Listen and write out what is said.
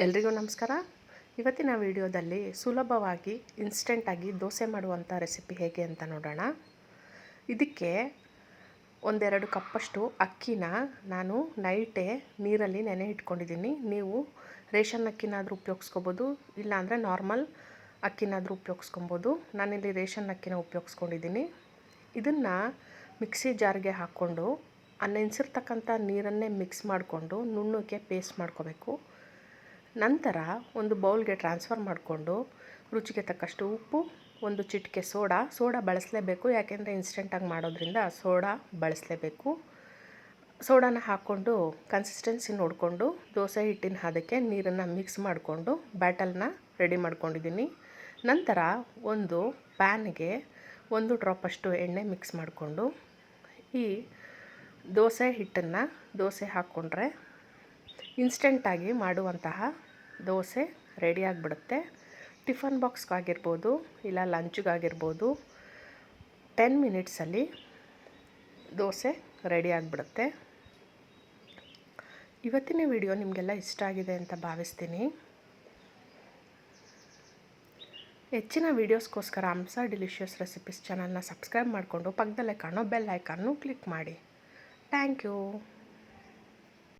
ಎಲ್ರಿಗೂ ನಮಸ್ಕಾರ. ಇವತ್ತಿನ ವಿಡಿಯೋದಲ್ಲಿ ಸುಲಭವಾಗಿ ಇನ್ಸ್ಟೆಂಟಾಗಿ ದೋಸೆ ಮಾಡುವಂಥ ರೆಸಿಪಿ ಹೇಗೆ ಅಂತ ನೋಡೋಣ. ಇದಕ್ಕೆ ಒಂದೆರಡು ಕಪ್ಪಷ್ಟು ಅಕ್ಕಿನ ನಾನು ನೈಟೇ ನೀರಲ್ಲಿ ನೆನೆ ಇಟ್ಕೊಂಡಿದ್ದೀನಿ. ನೀವು ರೇಷನ್ ಅಕ್ಕಿನಾದರೂ ಉಪಯೋಗಿಸ್ಕೊಬೋದು, ಇಲ್ಲಾಂದರೆ ನಾರ್ಮಲ್ ಅಕ್ಕಿನಾದರೂ ಉಪಯೋಗಿಸ್ಕೊಬೋದು. ನಾನಿಲ್ಲಿ ರೇಷನ್ ಅಕ್ಕಿನ ಉಪಯೋಗಿಸ್ಕೊಂಡಿದ್ದೀನಿ. ಇದನ್ನು ಮಿಕ್ಸಿ ಜಾರ್ಗೆ ಹಾಕ್ಕೊಂಡು ನೆನೆಸಿರ್ತಕ್ಕಂಥ ನೀರನ್ನೇ ಮಿಕ್ಸ್ ಮಾಡಿಕೊಂಡು ನುಣ್ಣಗೆ ಪೇಸ್ಟ್ ಮಾಡ್ಕೋಬೇಕು. ನಂತರ ಒಂದು ಬೌಲ್ಗೆ ಟ್ರಾನ್ಸ್ಫರ್ ಮಾಡಿಕೊಂಡು ರುಚಿಗೆ ತಕ್ಕಷ್ಟು ಉಪ್ಪು, ಒಂದು ಚಿಟಿಕೆ ಸೋಡಾ ಬಳಸಲೇಬೇಕು, ಯಾಕೆಂದರೆ ಇನ್ಸ್ಟೆಂಟಾಗಿ ಮಾಡೋದ್ರಿಂದ ಸೋಡಾ ಬಳಸಲೇಬೇಕು. ಸೋಡಾನ ಹಾಕ್ಕೊಂಡು ಕನ್ಸಿಸ್ಟೆನ್ಸಿ ನೋಡಿಕೊಂಡು ದೋಸೆ ಹಿಟ್ಟಿನ ಹದಕ್ಕೆ ನೀರನ್ನು ಮಿಕ್ಸ್ ಮಾಡಿಕೊಂಡು ಬ್ಯಾಟಲ್ನ ರೆಡಿ ಮಾಡ್ಕೊಂಡಿದ್ದೀನಿ. ನಂತರ ಒಂದು ಪ್ಯಾನ್ಗೆ 1 ಡ್ರಾಪಷ್ಟು ಎಣ್ಣೆ ಮಿಕ್ಸ್ ಮಾಡಿಕೊಂಡು ಈ ದೋಸೆ ಹಿಟ್ಟನ್ನು ದೋಸೆ ಹಾಕ್ಕೊಂಡ್ರೆ ಇನ್ಸ್ಟೆಂಟಾಗಿ ಮಾಡುವಂತಹ ದೋಸೆ ರೆಡಿಯಾಗಿಬಿಡುತ್ತೆ. ಟಿಫನ್ ಬಾಕ್ಸ್ಗಾಗಿರ್ಬೋದು ಇಲ್ಲ ಲಂಚ್ಗಾಗಿರ್ಬೋದು 10 ಮಿನಿಟ್ಸಲ್ಲಿ ದೋಸೆ ರೆಡಿಯಾಗಿಬಿಡುತ್ತೆ. ಇವತ್ತಿನ ವಿಡಿಯೋ ನಿಮಗೆಲ್ಲ ಇಷ್ಟ ಆಗಿದೆ ಅಂತ ಭಾವಿಸ್ತೀನಿ. ಹೆಚ್ಚಿನ ವೀಡಿಯೋಸ್ಗೋಸ್ಕರ ಹಂಸ ಡಿಲಿಷಿಯಸ್ ರೆಸಿಪೀಸ್ ಚಾನಲ್ನ ಸಬ್ಸ್ಕ್ರೈಬ್ ಮಾಡಿಕೊಂಡು ಪಕ್ಕದಲ್ಲೇ ಕಾಣೋ ಬೆಲ್ ಐಕಾನ್ನು ಕ್ಲಿಕ್ ಮಾಡಿ. Thank you.